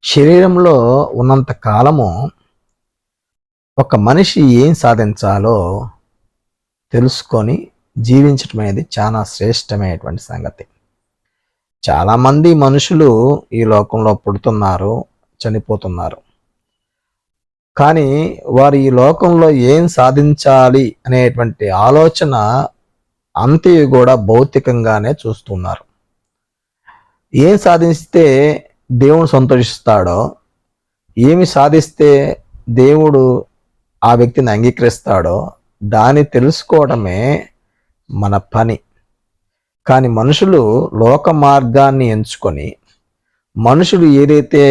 శరీరంలో ఉన్నంత కాలము ఒక మనిషి ఏం సాధించాలో తెలుసుకొని జీవించటం అనేది చాలా శ్రేష్టమైనటువంటి సంగతి. చాలామంది మనుషులు ఈ లోకంలో పుడుతున్నారు, చనిపోతున్నారు. కానీ వారు ఈ లోకంలో ఏం సాధించాలి అనేటువంటి ఆలోచన అంతయు కూడా భౌతికంగానే చూస్తున్నారు. ఏం సాధిస్తే దేవుడు సంతోషిస్తాడో, ఏమి సాధిస్తే దేవుడు ఆ వ్యక్తిని అంగీకరిస్తాడో దాన్ని తెలుసుకోవడమే మన పని. కానీ మనుషులు లోక మార్గాన్ని ఎంచుకొని మనుషులు ఏదైతే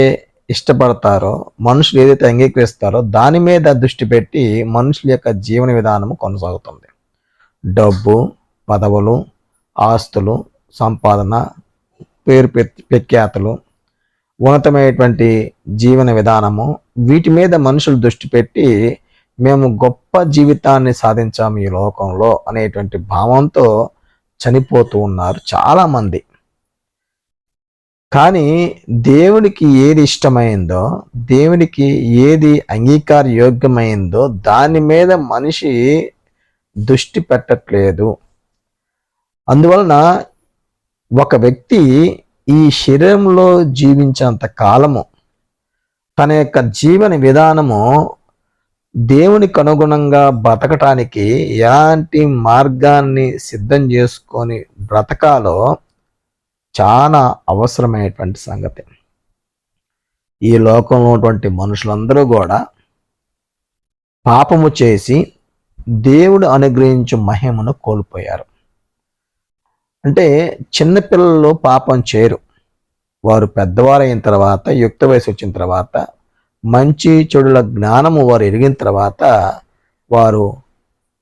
ఇష్టపడతారో, మనుషులు ఏదైతే అంగీకరిస్తారో దాని మీద దృష్టి పెట్టి మనుషుల యొక్క జీవన విధానము కొనసాగుతుంది. డబ్బు, పదవులు, ఆస్తులు, సంపాదన, పేరు ప్రఖ్యాతులు, ఉన్నతమైనటువంటి జీవన విధానము, వీటి మీద మనుషులు దృష్టి పెట్టి మేము గొప్ప జీవితాన్ని సాధించాము ఈ లోకంలో అనేటువంటి భావంతో చనిపోతూ ఉన్నారు చాలామంది. కానీ దేవునికి ఏది ఇష్టమైందో, దేవునికి ఏది అంగీకార యోగ్యమైందో దాని మీద మనిషి దృష్టి పెట్టట్లేదు. అందువలన ఒక వ్యక్తి ఈ శరీరంలో జీవించేంత కాలము తన యొక్క జీవన విధానము దేవునికి అనుగుణంగా బ్రతకటానికి ఎలాంటి మార్గాన్ని సిద్ధం చేసుకొని బ్రతకాలో చాలా అవసరమైనటువంటి సంగతి. ఈ లోకంలో ఉన్నటువంటి మనుషులందరూ కూడా పాపము చేసి దేవుడు అనుగ్రహించు మహిమను కోల్పోయారు. అంటే చిన్నపిల్లలు పాపం చేయరు. వారు పెద్దవారైన తర్వాత, యుక్త వయసు వచ్చిన తర్వాత, మంచి చెడుల జ్ఞానము వారు ఎరిగిన తర్వాత వారు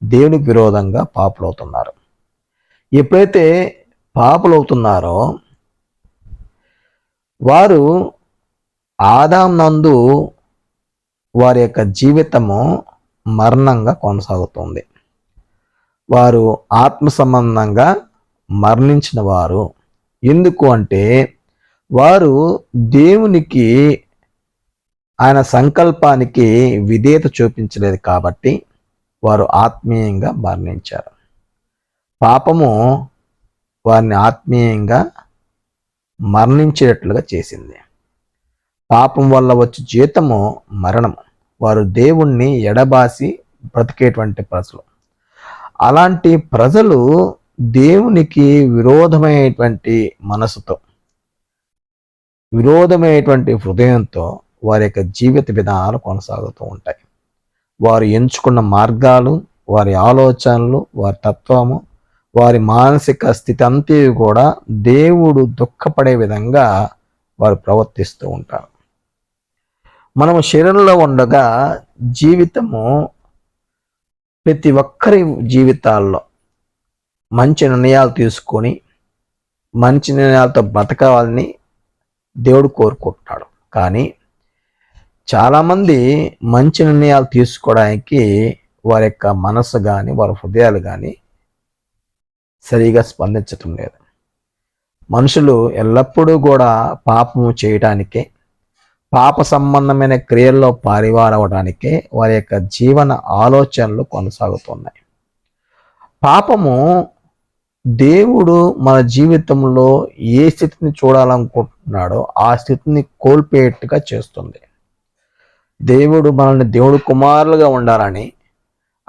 దేవునికి విరోధంగా పాపులవుతున్నారు. ఎప్పుడైతే పాపులవుతున్నారో వారు ఆదాం నందు వారి యొక్క జీవితము మరణంగా కొనసాగుతుంది. వారు ఆత్మ సంబంధంగా మరణించిన వారు. ఎందుకు అంటే వారు దేవునికి, ఆయన సంకల్పానికి విధేయత చూపించలేదు కాబట్టి వారు ఆత్మీయంగా మరణించారు. పాపము వారిని ఆత్మీయంగా మరణించేటట్లుగా చేసింది. పాపం వల్ల వచ్చే జీతము మరణము. వారు దేవుణ్ణి ఎడబాసి బ్రతికేటువంటి ప్రజలు. అలాంటి ప్రజలు దేవునికి విరోధమైనటువంటి మనసుతో, విరోధమైనటువంటి హృదయంతో వారి యొక్క జీవిత విధానాలు కొనసాగుతూ ఉంటాయి. వారు ఎంచుకున్న మార్గాలు, వారి ఆలోచనలు, వారి తత్వము, వారి మానసిక స్థితి అంతా కూడా దేవుడు దుఃఖపడే విధంగా వారు ప్రవర్తిస్తూ ఉంటారు. మనము శరీరంలో ఉండగా జీవితము ప్రతి ఒక్కరి జీవితాల్లో మంచి నిర్ణయాలు తీసుకొని మంచి నిర్ణయాలతో బ్రతకాలని దేవుడు కోరుకుంటున్నాడు. కానీ చాలామంది మంచి నిర్ణయాలు తీసుకోవడానికి వారి యొక్క మనసు కానీ వారి హృదయాలు కానీ సరిగా స్పందించటం లేదు. మనుషులు ఎల్లప్పుడూ కూడా పాపము చేయటానికే, పాప సంబంధమైన క్రియల్లో పారివారవడానికే వారి యొక్క జీవన ఆలోచనలు కొనసాగుతున్నాయి. పాపము దేవుడు మన జీవితంలో ఏ స్థితిని చూడాలనుకుంటున్నాడో ఆ స్థితిని కోల్పోయేట్టుగా చేస్తుంది. దేవుడు మనల్ని దేవుడు కుమారులుగా ఉండాలని,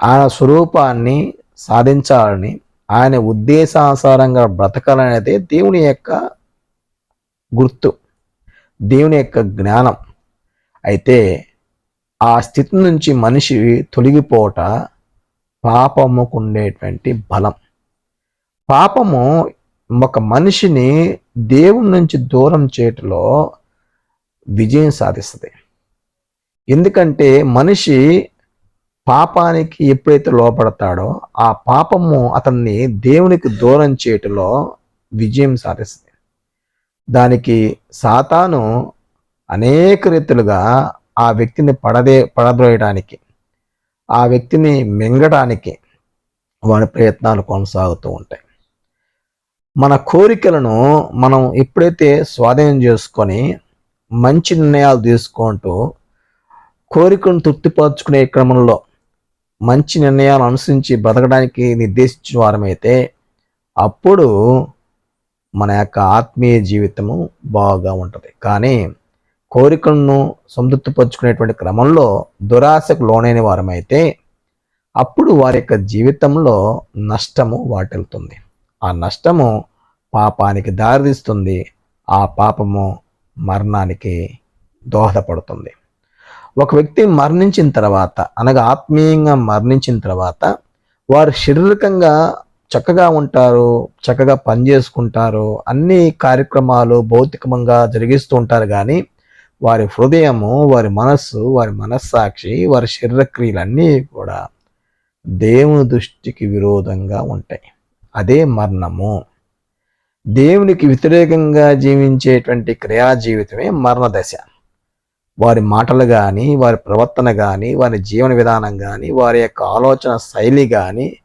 ఆయన స్వరూపాన్ని సాధించాలని, ఆయన ఉద్దేశానుసారంగా బ్రతకాలనేది దేవుని యొక్క గుర్తు, దేవుని యొక్క జ్ఞానం. అయితే ఆ స్థితి నుంచి మనిషి తొలగిపోవట పాపముకు ఉండేటువంటి బలం. పాపము ఒక మనిషిని దేవుని నుంచి దూరం చేయటంలో విజయం సాధిస్తుంది. ఎందుకంటే మనిషి పాపానికి ఎప్పుడైతే లోపడతాడో ఆ పాపము అతన్ని దేవునికి దూరం చేయటంలో విజయం సాధిస్తుంది. దానికి సాతాను అనేక రీతులుగా ఆ వ్యక్తిని పడద్రోయడానికి, ఆ వ్యక్తిని మింగడానికి వాడి ప్రయత్నాలు కొనసాగుతూ ఉంటాయి. మన కోరికలను మనం ఎప్పుడైతే స్వాధీనం చేసుకొని మంచి నిర్ణయాలు తీసుకుంటూ కోరికలను తృప్తిపరచుకునే క్రమంలో మంచి నిర్ణయాలు అనుసరించి బ్రతకడానికి నిర్దేశించిన వారమైతే అప్పుడు మన యొక్క ఆత్మీయ జీవితము బాగా ఉంటుంది. కానీ కోరికలను సంతృప్తిపరచుకునేటువంటి క్రమంలో దురాశకు లోనైన వారమైతే అప్పుడు వారి యొక్క జీవితంలో నష్టము వాటిల్తుంది. ఆ నష్టము పాపానికి దారితీస్తుంది. ఆ పాపము మరణానికి దోహదపడుతుంది. ఒక వ్యక్తి మరణించిన తర్వాత, అనగా ఆత్మీయంగా మరణించిన తర్వాత వారు శారీరకంగా చక్కగా ఉంటారు, చక్కగా పనిచేసుకుంటారు, అన్ని కార్యక్రమాలు భౌతికంగా జరిగిస్తూ ఉంటారు. కానీ వారి హృదయము, వారి మనస్సు, వారి మనస్సాక్షి, వారి శరీరక్రియలన్నీ కూడా దేవుని దృష్టికి విరోధంగా ఉంటాయి. అదే మరణము. దేవునికి వ్యతిరేకంగా జీవించేటువంటి క్రియా జీవితమే మరణ దశ. వారి మాటలు కానీ, వారి ప్రవర్తన కానీ, వారి జీవన విధానం కానీ, వారి యొక్క ఆలోచన శైలి కానీ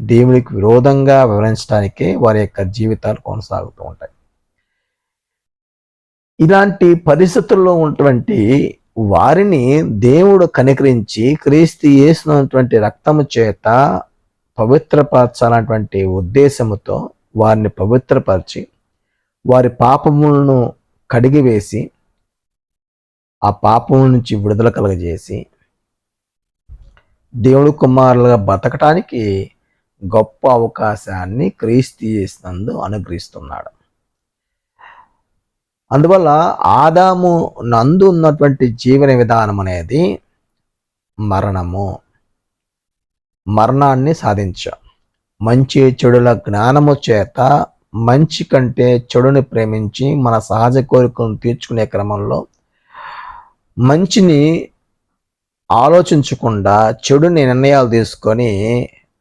దేవునికి విరోధంగా వివరించడానికే వారి యొక్క జీవితాలు కొనసాగుతూ ఉంటాయి. ఇలాంటి పరిస్థితుల్లో ఉన్నటువంటి వారిని దేవుడు కనికరించి క్రీస్తు యేసునటువంటి రక్తము చేత పవిత్రపరచాలన్నటువంటి ఉద్దేశముతో వారిని పవిత్రపరిచి వారి పాపములను కడిగివేసి ఆ పాపం నుంచి విడుదల కలుగజేసి దేవుడు కుమారులుగా బతకటానికి గొప్ప అవకాశాన్ని క్రీస్తు యేసునందు అనుగ్రహిస్తున్నాడు. అందువల్ల ఆదాము నందు ఉన్నటువంటి జీవన విధానం అనేది మరణాన్ని సాధించాం. మంచి చెడుల జ్ఞానము చేత మంచి కంటే చెడుని ప్రేమించి మన సహజ కోరికలను తీర్చుకునే క్రమంలో మంచిని ఆలోచించకుండా చెడుని నిర్ణయాలు తీసుకొని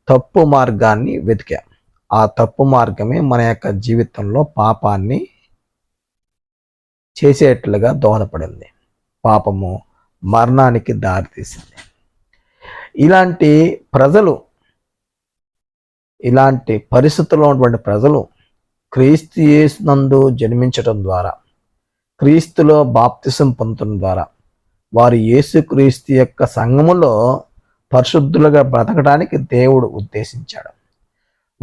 తప్పు మార్గాన్ని వెతికాం. ఆ తప్పు మార్గమే మన యొక్క జీవితంలో పాపాన్ని చేసేట్లుగా దోహదపడింది. పాపము మరణానికి దారితీసింది. ఇలాంటి పరిస్థితుల్లో ఉన్నటువంటి ప్రజలు క్రీస్తు యేసునందు జన్మించడం ద్వారా, క్రీస్తులో బాప్తిసం పొందడం ద్వారా వారు యేసుక్రీస్తు యొక్క సంఘములో పరిశుద్ధులుగా బ్రతకడానికి దేవుడు ఉద్దేశించాడు.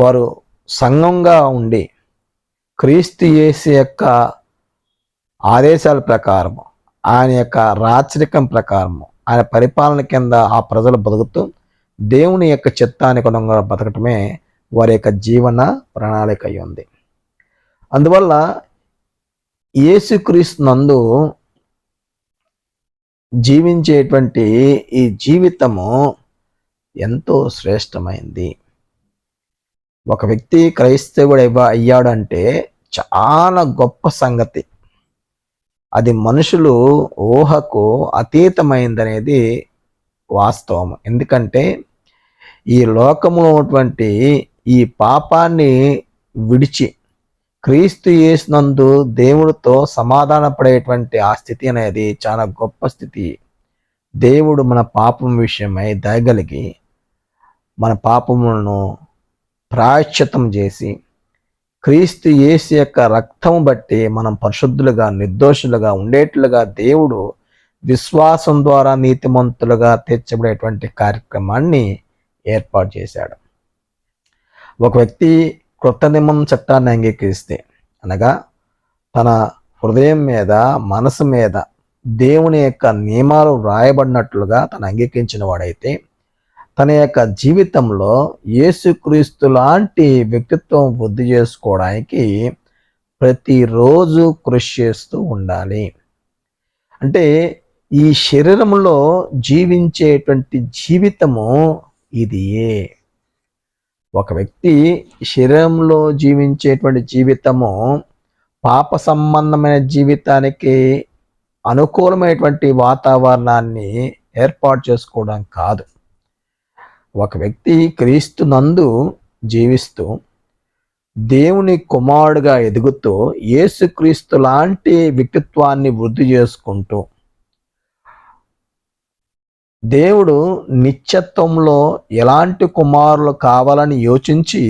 వారు సంఘంగా ఉండి క్రీస్తు యేసు యొక్క ఆదేశాల ప్రకారము, ఆయన యొక్క రాచరికం ప్రకారము, ఆయన పరిపాలన కింద ఆ ప్రజలు బతుకుతూ దేవుని యొక్క చిత్తానికి అనుగుణంగా బతకటమే వారి యొక్క జీవన ప్రణాళిక అయి ఉంది. అందువల్ల యేసుక్రీస్తు నందు జీవించేటువంటి ఈ జీవితము ఎంతో శ్రేష్టమైంది. ఒక వ్యక్తి క్రైస్తవుడు అయ్యాడంటే చాలా గొప్ప సంగతి. అది మనుషులు ఊహకు అతీతమైందనేది వాస్తవం. ఎందుకంటే ఈ లోకములో ఉన్నటువంటి ఈ పాపాన్ని విడిచి క్రీస్తు యేసునందు దేవుడితో సమాధాన పడేటువంటి ఆ స్థితి అనేది చాలా గొప్ప స్థితి. దేవుడు మన పాపం విషయమై దయగలిగి మన పాపములను ప్రాయశ్చిత్తం చేసి క్రీస్తు యేసు యొక్క రక్తము బట్టి మనం పరిశుద్ధులుగా నిర్దోషులుగా ఉండేట్లుగా దేవుడు విశ్వాసం ద్వారా నీతిమంతులుగా తీర్చబడేటువంటి కార్యక్రమాన్ని ఏర్పాటు చేశాడు. ఒక వ్యక్తి క్రొత్త నిబంధన చట్టాన్ని అంగీకరిస్తే, అనగా తన హృదయం మీద, మనసు మీద దేవుని యొక్క నియమాలు రాయబడినట్లుగా తను అంగీకరించిన వాడైతే తన యొక్క జీవితంలో యేసుక్రీస్తు లాంటి వ్యక్తిత్వం వృద్ధి చేసుకోవడానికి ప్రతిరోజు కృషి చేస్తూ ఉండాలి. అంటే ఈ శరీరంలో జీవించేటువంటి జీవితము ఇదియే. ఒక వ్యక్తి శరీరంలో జీవించేటువంటి జీవితము పాప సంబంధమైన జీవితానికి అనుకూలమైనటువంటి వాతావరణాన్ని ఏర్పాటు చేసుకోవడం కాదు. ఒక వ్యక్తి క్రీస్తు నందు జీవిస్తూ దేవుని కుమారుడుగా ఎదుగుతూ యేసుక్రీస్తు లాంటి వ్యక్తిత్వాన్ని వృద్ధి చేసుకుంటూ దేవుడు నిత్యత్వంలో ఎలాంటి కుమారులు కావాలని యోచించి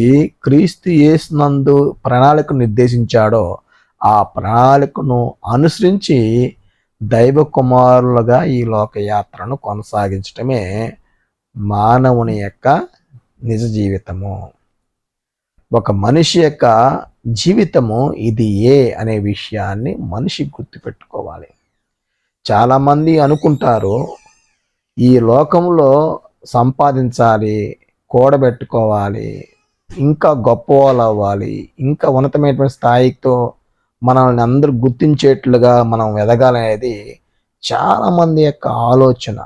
క్రీస్తు యేసునందు ప్రణాళిక నిర్దేశించాడో ఆ ప్రణాళికను అనుసరించి దైవ కుమారులుగా ఈ లోకయాత్రను కొనసాగించటమే మానవుని యొక్క నిజ జీవితము. ఒక మనిషి యొక్క జీవితము ఇది అనే విషయాన్ని మనిషి గుర్తుపెట్టుకోవాలి. చాలామంది అనుకుంటారు ఈ లోకంలో సంపాదించాలి, కూడబెట్టుకోవాలి, ఇంకా గొప్ప వాళ్ళు అవ్వాలి, ఇంకా ఉన్నతమైనటువంటి స్థాయితో మనల్ని అందరూ గుర్తించేట్లుగా మనం ఎదగాలనేది చాలామంది యొక్క ఆలోచన.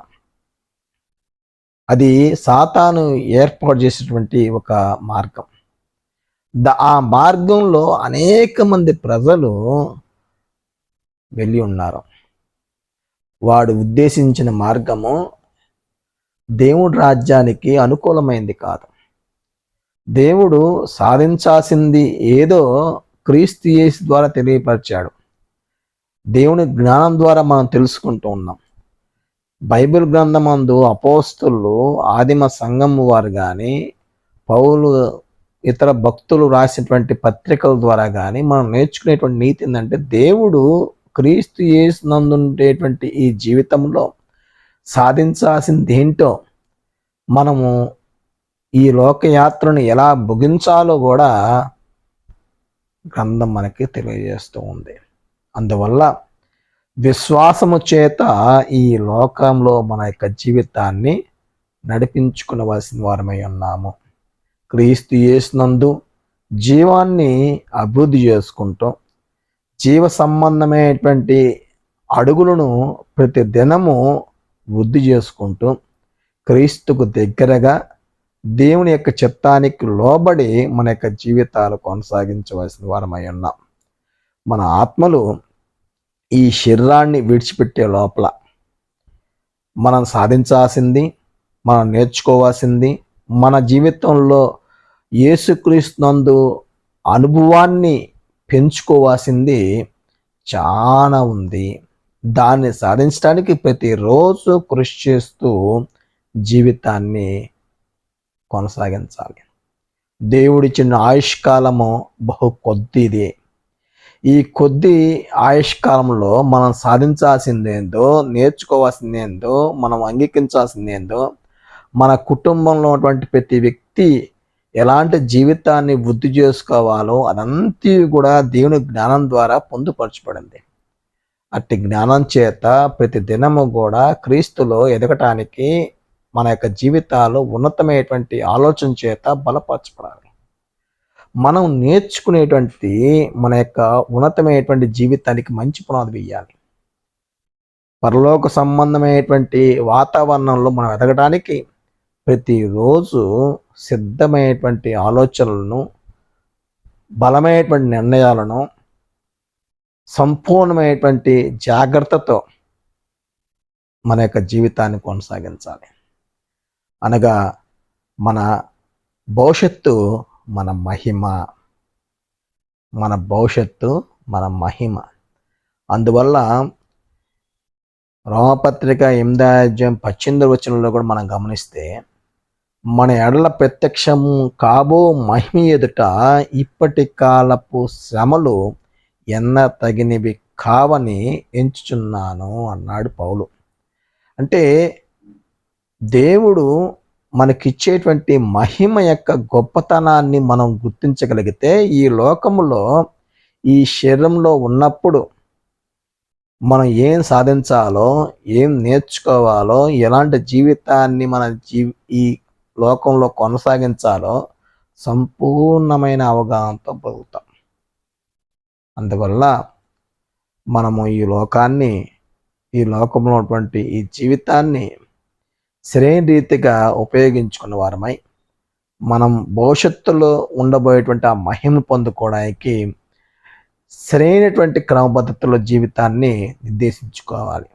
అది సాతాను ఏర్పాటు చేసేటువంటి ఒక మార్గం. ఆ మార్గంలో అనేక మంది ప్రజలు వెళ్ళి ఉన్నారు. వాడు ఉద్దేశించిన మార్గము దేవుడి రాజ్యానికి అనుకూలమైంది కాదు. దేవుడు సాధించాల్సింది ఏదో క్రీస్తు యేసు ద్వారా తెలియపరిచాడు. దేవుని జ్ఞానం ద్వారా మనం తెలుసుకుంటూ ఉన్నాం. బైబిల్ గ్రంథమందు అపోస్తలులు, ఆదిమ సంఘం వారు కానీ, పౌలు ఇతర భక్తులు రాసినటువంటి పత్రికల ద్వారా కానీ మనం నేర్చుకునేటువంటి నీతి ఏంటంటే, దేవుడు క్రీస్తు యేసు నందు ఉండేటువంటి ఈ జీవితంలో సాధించాల్సింది ఏంటో, మనము ఈ లోకయాత్రను ఎలా ముగించాలో కూడా గ్రంథం మనకి తెలియజేస్తూ ఉంది. అందువల్ల విశ్వాసము చేత ఈ లోకంలో మన యొక్క జీవితాన్ని నడిపించుకునవలసిన వారమై ఉన్నాము. క్రీస్తు యేసునందు జీవాన్ని అభివృద్ధి చేసుకుంటూ, జీవ సంబంధమైనటువంటి అడుగులను ప్రతి దినము వృద్ధి చేసుకుంటూ, క్రీస్తుకు దగ్గరగా దేవుని యొక్క చిత్తానికి లోబడి మన యొక్క జీవితాలు కొనసాగించవలసిన వారమై ఉన్నాం. మన ఆత్మలు ఈ శరీరాన్ని విడిచిపెట్టే లోపల మనం సాధించాల్సింది, మనం నేర్చుకోవాల్సింది, మన జీవితంలో యేసుక్రీస్తునందు అనుభవాన్ని పెంచుకోవాల్సింది చాలా ఉంది. దాన్ని సాధించడానికి ప్రతిరోజు కృషి చేస్తూ జీవితాన్ని కొనసాగించాలి. దేవుడిచ్చిన ఆయుష్కాలము బహు కొద్దిది. ఈ కొద్ది ఆయుష్కాలంలో మనం సాధించాల్సిందేందో, నేర్చుకోవాల్సిందేందో, మనం అంగీకరించాల్సిందేందో, మన కుటుంబంలో ఉన్నటువంటి ప్రతి వ్యక్తి ఎలాంటి జీవితాన్ని వృద్ధి చేసుకోవాలో అదంతా కూడా దేవుని జ్ఞానం ద్వారా పొందుపరచబడింది. అట్టి జ్ఞానం చేత ప్రతి దినము కూడా క్రీస్తులో ఎదగటానికి మన యొక్క జీవితాలు ఉన్నతమైనటువంటి ఆలోచన చేత బలపరచబడాలి. మనం నేర్చుకునేటువంటి మన యొక్క ఉన్నతమైనటువంటి జీవితానికి మంచి పునాది వేయాలి. పరలోక సంబంధమైనటువంటి వాతావరణంలో మనం ఎదగడానికి ప్రతిరోజు సిద్ధమైనటువంటి ఆలోచనలను, బలమైనటువంటి నిర్ణయాలను, సంపూర్ణమైనటువంటి జాగ్రత్తతో మన యొక్క జీవితాన్ని కొనసాగించాలి. అనగా మన భవిష్యత్తు మన మహిమ, మన భవిష్యత్తు మన మహిమ. అందువల్ల రోమపత్రిక 8:18 కూడా మనం గమనిస్తే, మన ఎడల ప్రత్యక్షము కాబో మహిమ ఎదుట ఇప్పటి కాలపు శ్రమలు ఎన్న తగినవి కావని ఎంచుచున్నాను అన్నాడు పౌలు. అంటే దేవుడు మనకిచ్చేటువంటి మహిమ యొక్క గొప్పతనాన్ని మనం గుర్తించగలిగితే, ఈ లోకములో ఈ శరీరంలో ఉన్నప్పుడు మనం ఏం సాధించాలో, ఏం నేర్చుకోవాలో, ఎలాంటి జీవితాన్ని మన ఈ లోకంలో కొనసాగించాలో సంపూర్ణమైన అవగాహనతో బతుకుతాం. అందువల్ల మనము ఈ లోకంలో ఉన్నటువంటి ఈ జీవితాన్ని సరైన రీతిగా ఉపయోగించుకున్న వారమై, మనం భవిష్యత్తులో ఉండబోయేటువంటి ఆ మహిమను పొందుకోవడానికి సరైనటువంటి క్రమపద్ధతిలో జీవితాన్ని నిర్దేశించుకోవాలి.